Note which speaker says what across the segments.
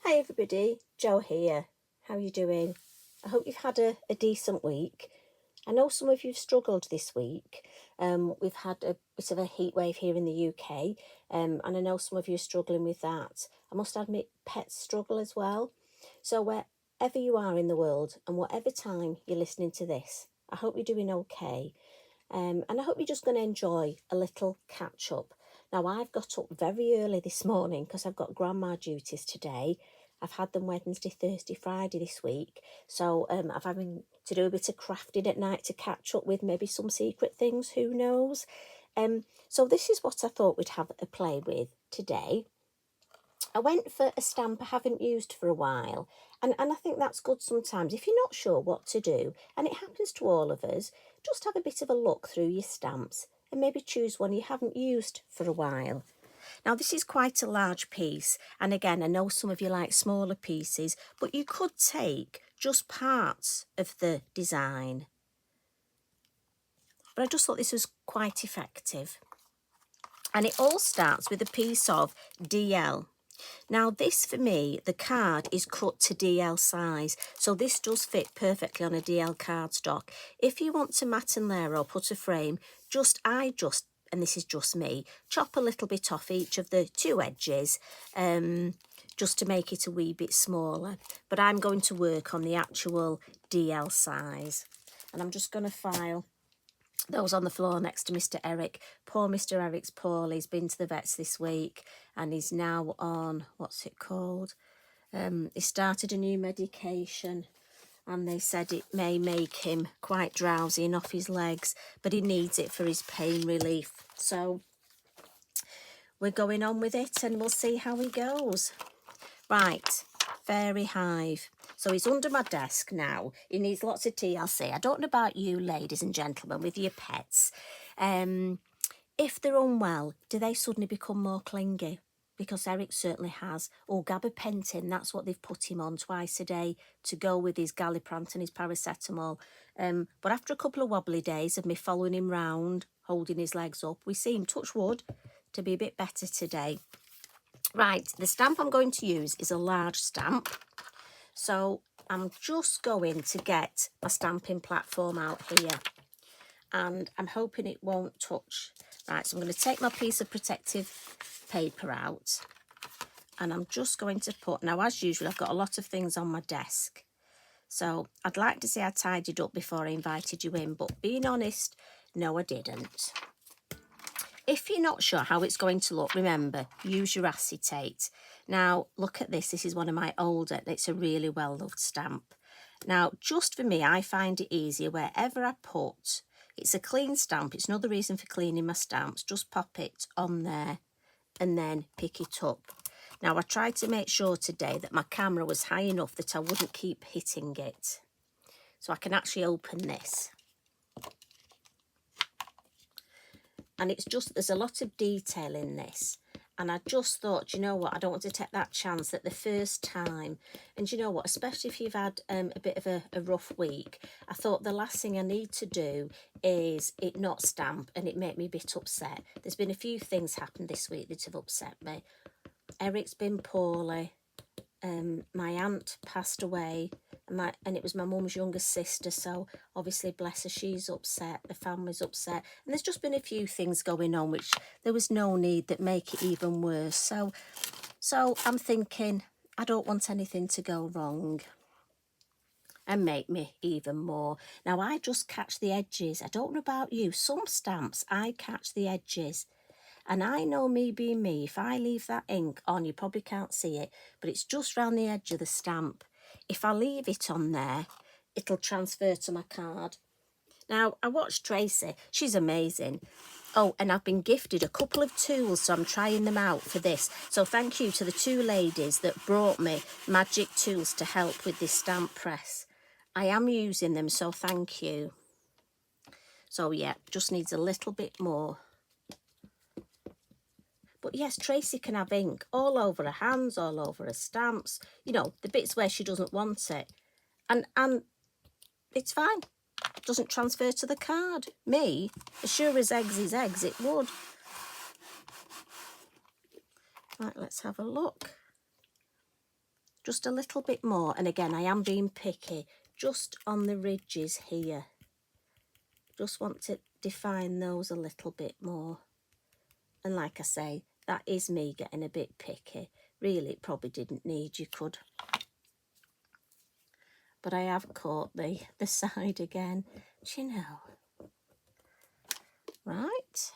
Speaker 1: Hi everybody, Jo here. How are you doing? I hope you've had a decent week. I know some of you have struggled this week. We've had a bit of a heat wave here in the UK, and I know some of you are struggling with that. I must admit, pets struggle as well. So wherever you are in the world and whatever time you're listening to this, I hope you're doing okay. And I hope you're just going to enjoy a little catch up. Now, I've got up very early this morning because I've got grandma duties today. I've had them Wednesday, Thursday, Friday this week. So I've having to do a bit of crafting at night to catch up with maybe some secret things, who knows. So this is what I thought we'd have a play with today. I went for a stamp I haven't used for a while, and I think that's good sometimes. If you're not sure what to do, and it happens to all of us, just have a bit of a look through your stamps and maybe choose one you haven't used for a while. Now, this is quite a large piece, and again, I know some of you like smaller pieces, but you could take just parts of the design. But I just thought this was quite effective. And it all starts with a piece of DL. Now this, for me, the card is cut to DL size, so this does fit perfectly on a DL cardstock. If you want to mat and layer or put a frame, and this is just me, chop a little bit off each of the two edges, just to make it a wee bit smaller. But I'm going to work on the actual DL size, and I'm just going to file those on the floor next to Mr. Eric. Poor Mr. Eric's poorly. He's been to the vets this week and he's now on, what's it called? He started a new medication and they said it may make him quite drowsy and off his legs, but he needs it for his pain relief. So we're going on with it and we'll see how he goes. Right, Fairy Hive. So he's under my desk now. He needs lots of TLC. I don't know about you, ladies and gentlemen, with your pets. If they're unwell, do they suddenly become more clingy? Because Eric certainly has. Or gabapentin, that's what they've put him on twice a day to go with his Galliprant and his paracetamol. But after a couple of wobbly days of me following him round, holding his legs up, we seem, touch wood, to be a bit better today. Right, the stamp I'm going to use is a large stamp. So I'm just going to get my stamping platform out here. And I'm hoping it won't touch. Right, so I'm going to take my piece of protective paper out. And I'm just going to put, now as usual, I've got a lot of things on my desk. So I'd like to say I tidied up before I invited you in. But being honest, no I didn't. If you're not sure how it's going to look, remember, use your acetate. Now, look at this. This is one of my older. It's a really well-loved stamp. Now, just for me, I find it easier wherever I put. It's a clean stamp. It's another reason for cleaning my stamps. Just pop it on there and then pick it up. Now, I tried to make sure today that my camera was high enough that I wouldn't keep hitting it. So I can actually open this. And it's just, there's a lot of detail in this. And I just thought, you know what, I don't want to take that chance that the first time, and you know what, especially if you've had a bit of a rough week, I thought the last thing I need to do is it not stamp and it make me a bit upset. There's been a few things happened this week that have upset me. Eric's been poorly. My aunt passed away, and it was my mum's younger sister, so obviously bless her, she's upset, the family's upset, and there's just been a few things going on which there was no need that make it even worse. So I'm thinking I don't want anything to go wrong and make me even more. Now I just catch the edges. I don't know about you, some stamps I catch the edges. And I know, me being me, if I leave that ink on, you probably can't see it, but it's just round the edge of the stamp. If I leave it on there, it'll transfer to my card. Now, I watched Tracy. She's amazing. Oh, and I've been gifted a couple of tools, so I'm trying them out for this. So thank you to the two ladies that brought me magic tools to help with this stamp press. I am using them, so thank you. So, yeah, just needs a little bit more. But yes, Tracy can have ink all over her hands, all over her stamps, you know, the bits where she doesn't want it. And it's fine. It doesn't transfer to the card. Me, as sure as eggs is eggs, it would. Right, let's have a look. just a little bit more. And again, I am being picky, just on the ridges here. Just want to define those a little bit more. And like I say, that is me getting a bit picky. Really, it probably didn't need, you could. But I have caught the side again. Do you know? Right.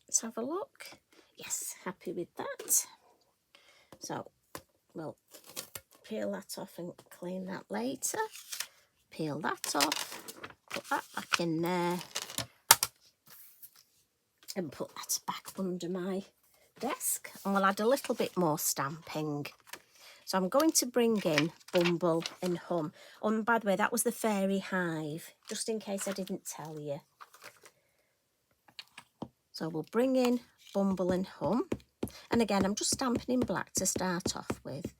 Speaker 1: Let's have a look. Yes, happy with that. So we'll peel that off and clean that later. Peel that off, put that back in there, and put that back under my desk. And we'll add a little bit more stamping. So I'm going to bring in Bumble Hum. Oh, and by the way, that was the Fairy Hive, just in case I didn't tell you. So we'll bring in Bumble Hum. And again, I'm just stamping in black to start off with.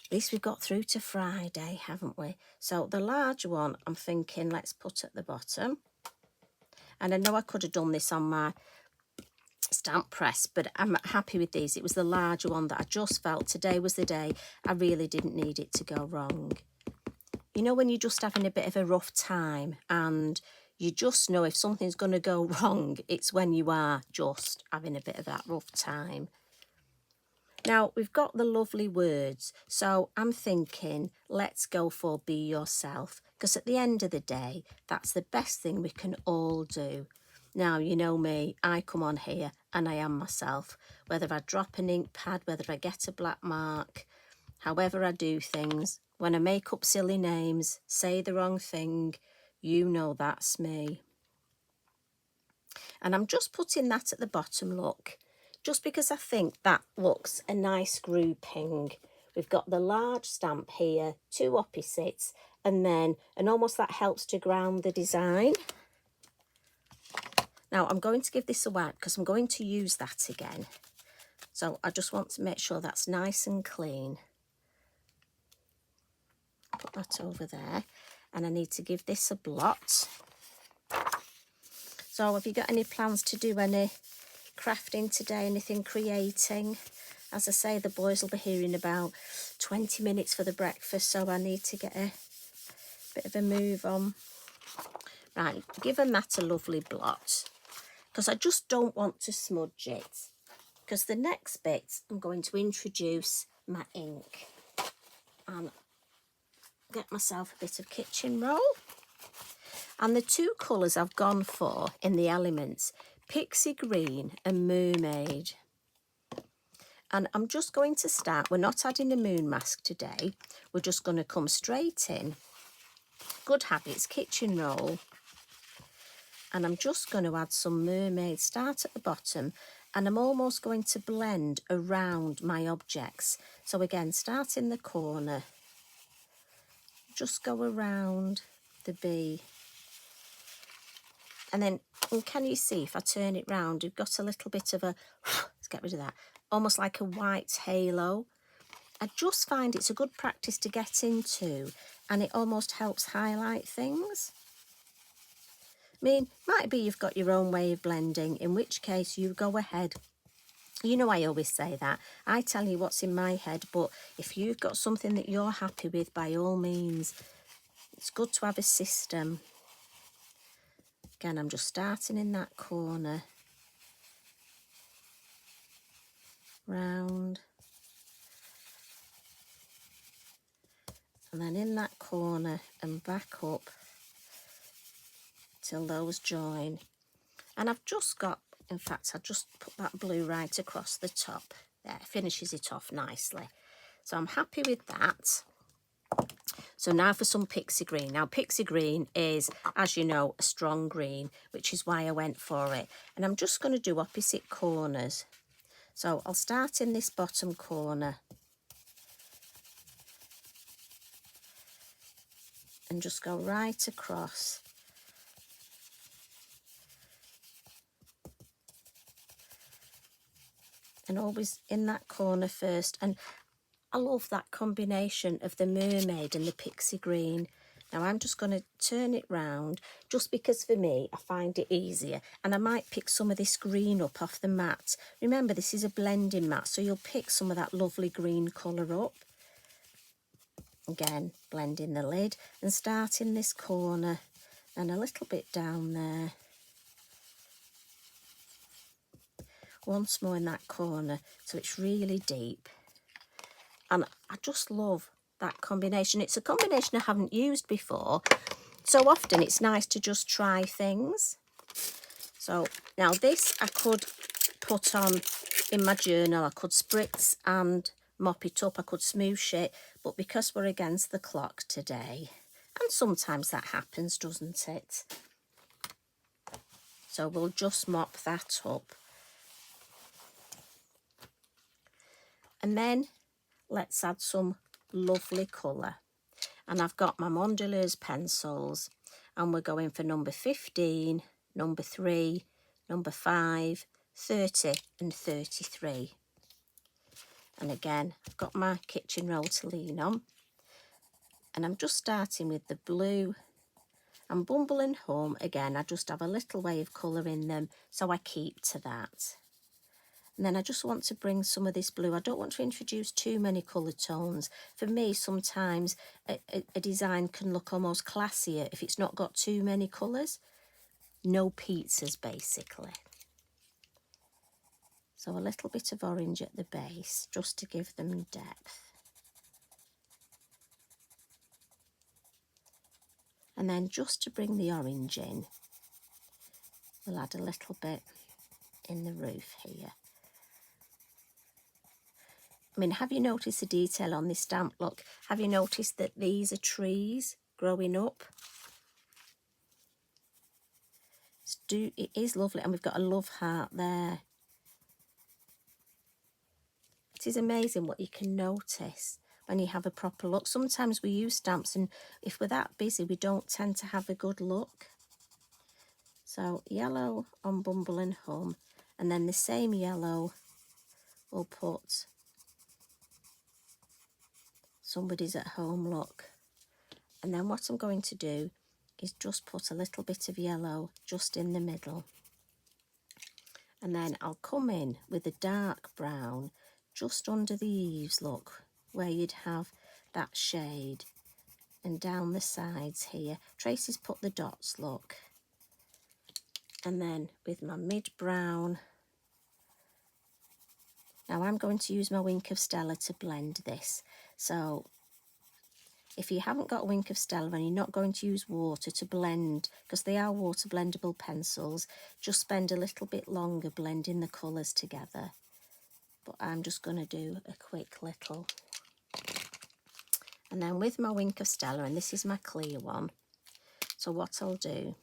Speaker 1: At least we've got through to Friday, haven't we? So the large one, I'm thinking, let's put at the bottom. And I know I could have done this on my stamp press, but I'm happy with these. It was the larger one that I just felt today was the day I really didn't need it to go wrong. You know, when you're just having a bit of a rough time and you just know if something's going to go wrong, it's when you are just having a bit of that rough time. Now, we've got the lovely words, so I'm thinking, let's go for be yourself, because at the end of the day, that's the best thing we can all do. Now, you know me, I come on here and I am myself, whether I drop an ink pad, whether I get a black mark, however I do things, when I make up silly names, say the wrong thing, you know that's me. And I'm just putting that at the bottom, look. Just because I think that looks a nice grouping. We've got the large stamp here, two opposites, and then, and almost that helps to ground the design. Now, I'm going to give this a wipe because I'm going to use that again. So I just want to make sure that's nice and clean. Put that over there. And I need to give this a blot. So have you got any plans to do any crafting today, anything creating? As I say, the boys will be here in about 20 minutes for the breakfast, so I need to get a bit of a move on. Right, give them that a lovely blot, because I just don't want to smudge it, because the next bit I'm going to introduce my ink and get myself a bit of kitchen roll. And the two colours I've gone for in the elements, Pixie Green and Mermaid. And I'm just going to start, we're not adding a moon mask today, we're just going to come straight in. Good Habits kitchen roll. And I'm just going to add some Mermaid, start at the bottom, and I'm almost going to blend around my objects. So again, start in the corner, just go around the bee. And then, and can you see, if I turn it round, you've got a little bit of a, let's get rid of that, almost like a white halo. I just find it's a good practice to get into, and it almost helps highlight things. I mean, might be you've got your own way of blending, in which case you go ahead. You know, I always say that. I tell you what's in my head, but if you've got something that you're happy with, by all means, it's good to have a system. Again, I'm just starting in that corner, round, and then in that corner and back up till those join. And I've just got, in fact, I just put that blue right across the top. There, finishes it off nicely. So I'm happy with that. So now for some Pixie Green. Now Pixie Green is, as you know, a strong green, which is why I went for it. And I'm just going to do opposite corners. So I'll start in this bottom corner and just go right across. And always in that corner first. And I love that combination of the Mermaid and the Pixie Green. Now I'm just going to turn it round, just because for me, I find it easier. And I might pick some of this green up off the mat. Remember, this is a blending mat, so you'll pick some of that lovely green colour up. Again, blending the lid and start in this corner and a little bit down there. Once more in that corner, so it's really deep. And I just love that combination. It's a combination I haven't used before. So often it's nice to just try things. So now this I could put on in my journal. I could spritz and mop it up. I could smoosh it. But because we're against the clock today, and sometimes that happens, doesn't it? So we'll just mop that up. And then let's add some lovely colour. And I've got my Mondeluz pencils, and we're going for number 15, number 3, number 5, 30 and 33. And again, I've got my kitchen roll to lean on. And I'm just starting with the blue. And Bumble Hum, again, I just have a little way of colour in them, so I keep to that. And then I just want to bring some of this blue. I don't want to introduce too many colour tones. For me, sometimes a design can look almost classier if it's not got too many colours. No pizzas, basically. So a little bit of orange at the base, just to give them depth. And then just to bring the orange in, we'll add a little bit in the roof here. I mean, have you noticed the detail on this stamp? Look, have you noticed that these are trees growing up? It is lovely, and we've got a love heart there. It is amazing what you can notice when you have a proper look. Sometimes we use stamps, and if we're that busy, we don't tend to have a good look. So yellow on Bumble Hum, and then the same yellow we'll put Somebody's at Home look. And then what I'm going to do is just put a little bit of yellow just in the middle. And then I'll come in with a dark brown just under the eaves, look, where you'd have that shade. And down the sides here. Tracy's put the dots, look. And then with my mid-brown. Now I'm going to use my Wink of Stella to blend this. So if you haven't got a Wink of Stella and you're not going to use water to blend, because they are water blendable pencils, just spend a little bit longer blending the colours together. But I'm just going to do a quick little. And then with my Wink of Stella, and this is my clear one, so what I'll do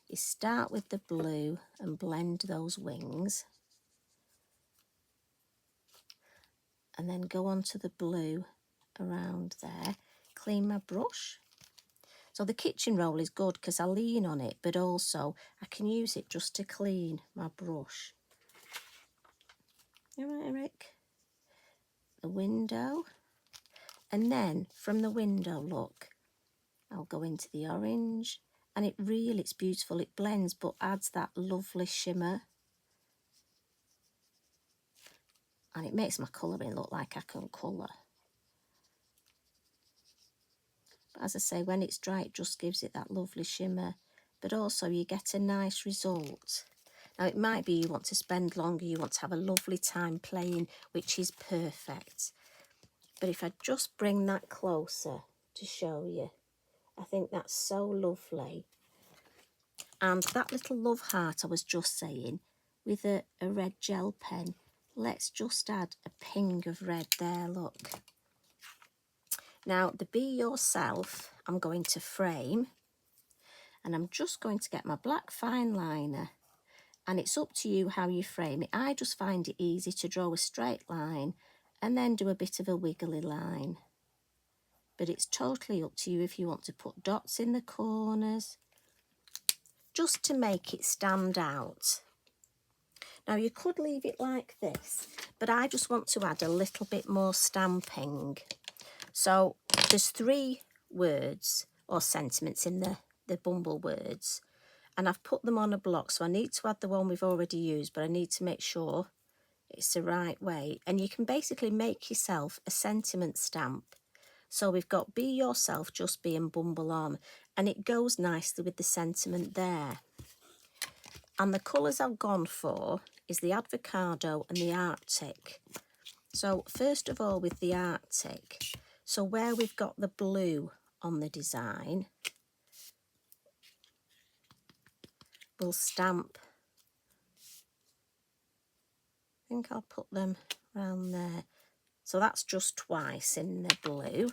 Speaker 1: is start with the blue and blend those wings. And then go on to the blue around there. Clean my brush. So the kitchen roll is good because I lean on it, but also I can use it just to clean my brush. All right, Eric? The window. And then from the window, look, I'll go into the orange. And it's beautiful. It blends but adds that lovely shimmer. And it makes my colouring look like I can colour. But as I say, when it's dry, it just gives it that lovely shimmer. But also you get a nice result. Now it might be you want to spend longer, you want to have a lovely time playing, which is perfect. But if I just bring that closer to show you, I think that's so lovely. And that little love heart I was just saying, with a red gel pen, let's just add a ping of red there, look. Now the Be Yourself, I'm going to frame, and I'm just going to get my black fine liner, and it's up to you how you frame it. I just find it easy to draw a straight line and then do a bit of a wiggly line. But it's totally up to you if you want to put dots in the corners, just to make it stand out. Now you could leave it like this, but I just want to add a little bit more stamping. So there's 3 words, or sentiments in the Bumble words. And I've put them on a block, so I need to add the one we've already used, but I need to make sure it's the right way. And you can basically make yourself a sentiment stamp. So we've got be yourself, just be, and Bumble on. And it goes nicely with the sentiment there. And the colours I've gone for is the Avocado and the Arctic. So first of all with the Arctic, so where we've got the blue on the design, we'll stamp, I think I'll put them around there. So that's just twice in the blue.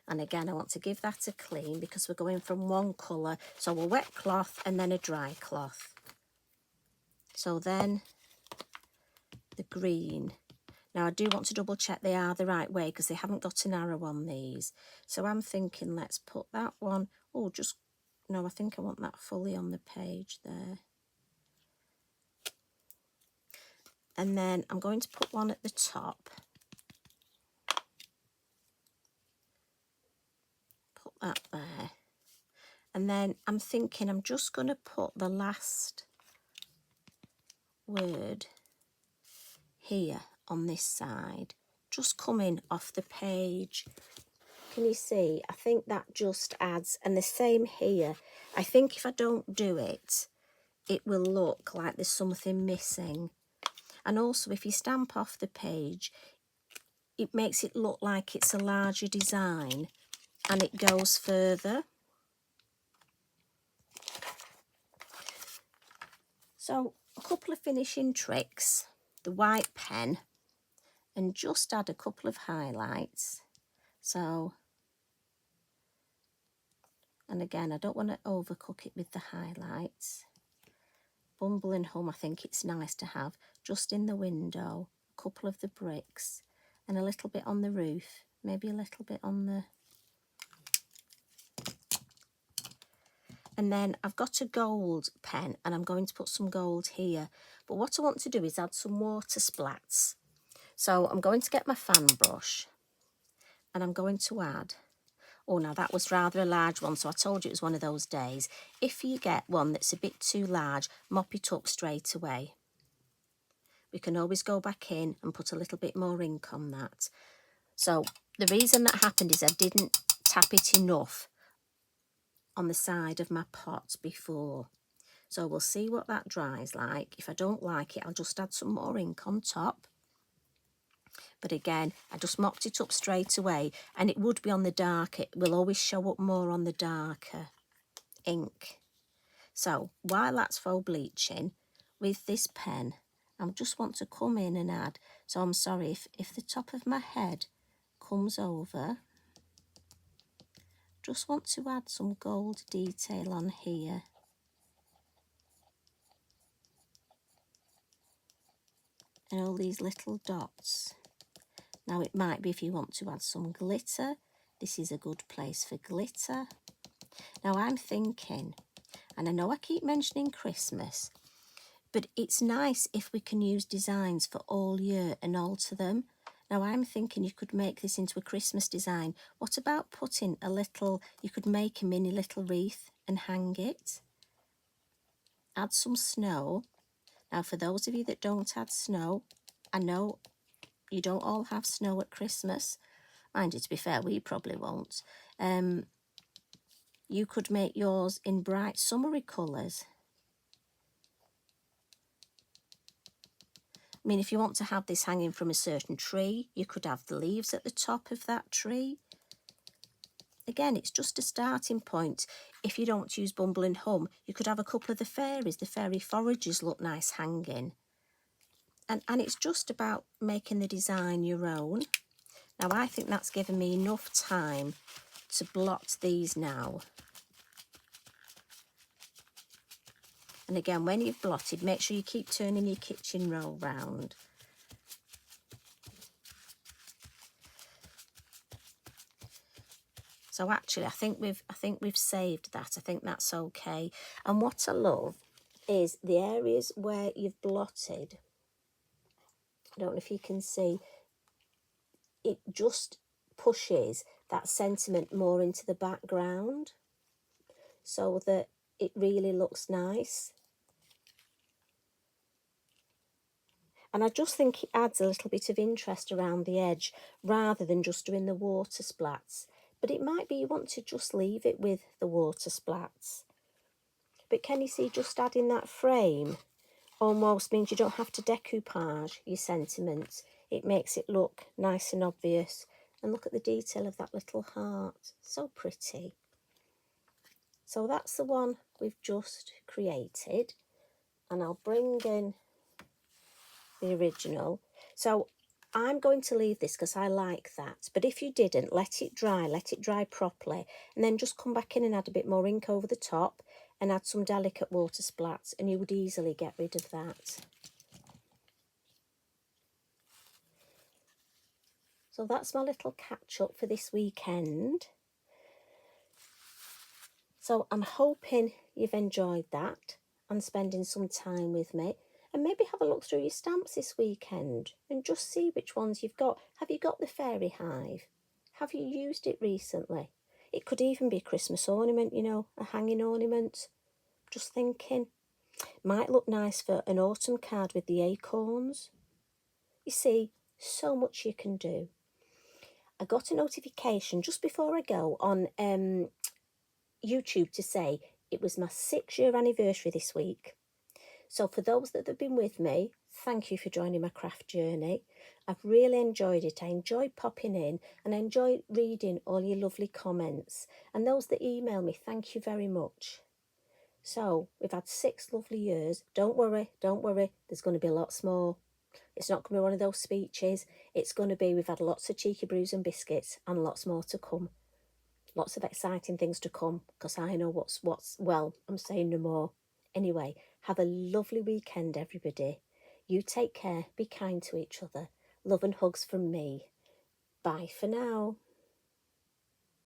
Speaker 1: And again, I want to give that a clean because we're going from one colour. So a wet cloth and then a dry cloth. So then the green. Now I do want to double check they are the right way because they haven't got an arrow on these. So I'm thinking let's put that one. Oh, just, no, I think I want that fully on the page there. And then I'm going to put one at the top. Put that there. And then I'm thinking I'm just going to put the last word here on this side, just coming off the page. Can you see? I think that just adds, and the same here. I think if I don't do it, it will look like there's something missing. And also if you stamp off the page, it makes it look like it's a larger design and it goes further. So a couple of finishing tricks, the white pen, and just add a couple of highlights. So, and again, I don't want to overcook it with the highlights. Bumble Hum, I think it's nice to have just in the window, a couple of the bricks, and a little bit on the roof, maybe a little bit on the... And then I've got a gold pen and I'm going to put some gold here. But what I want to do is add some water splats. So I'm going to get my fan brush and I'm going to add... Oh, now that was rather a large one, so I told you it was one of those days. If you get one that's a bit too large, mop it up straight away. We can always go back in and put a little bit more ink on that. So the reason that happened is I didn't tap it enough on the side of my pot before. So we'll see what that dries like. If I don't like it, I'll just add some more ink on top. But again, I just mopped it up straight away, and it would be on the dark. It will always show up more on the darker ink. So while that's faux bleaching, with this pen, I just want to come in and add. So I'm sorry, if the top of my head comes over, just want to add some gold detail on here. And all these little dots. Now it might be if you want to add some glitter, this is a good place for glitter. Now I'm thinking, and I know I keep mentioning Christmas, but it's nice if we can use designs for all year and alter them. Now I'm thinking you could make this into a Christmas design. What about putting a little, you could make a mini little wreath and hang it. Add some snow. Now for those of you that don't add snow, I know you don't all have snow at Christmas. Mind you, to be fair, we probably won't. You could make yours in bright summery colours. I mean, if you want to have this hanging from a certain tree, you could have the leaves at the top of that tree. Again, it's just a starting point. If you don't use Bumble Hum, you could have a couple of the fairies. The fairy forages look nice hanging. And it's just about making the design your own. Now, I think that's given me enough time to blot these now. And again, when you've blotted, make sure you keep turning your kitchen roll round. So actually, I think we've saved that. I think that's okay. And what I love is the areas where you've blotted. I don't know if you can see, it just pushes that sentiment more into the background so that it really looks nice. And I just think it adds a little bit of interest around the edge rather than just doing the water splats. But it might be you want to just leave it with the water splats. But can you see just adding that frame almost means you don't have to decoupage your sentiments. It makes it look nice and obvious. And look at the detail of that little heart. So pretty. So that's the one we've just created. And I'll bring in the original. So I'm going to leave this because I like that. But if you didn't, let it dry properly. And then just come back in and add a bit more ink over the top and add some delicate water splats and you would easily get rid of that. So that's my little catch up for this weekend. So I'm hoping you've enjoyed that and spending some time with me. And maybe have a look through your stamps this weekend and just see which ones you've got. Have you got the Fairy Hive? Have you used it recently? It could even be a Christmas ornament, you know, a hanging ornament. Just thinking. Might look nice for an autumn card with the acorns. You see, so much you can do. I got a notification just before I go on YouTube to say it was my 6-year anniversary this week. So for those that have been with me, thank you for joining my craft journey. I've really enjoyed it. I enjoyed popping in and I enjoyed reading all your lovely comments. And those that email me, thank you very much. So we've had 6 lovely years. Don't worry, there's going to be lots more. It's not going to be one of those speeches. It's going to be, we've had lots of cheeky brews and biscuits and lots more to come. Lots of exciting things to come because I know what's, well, I'm saying no more. Anyway, have a lovely weekend, everybody. You take care, be kind to each other. Love and hugs from me. Bye for now.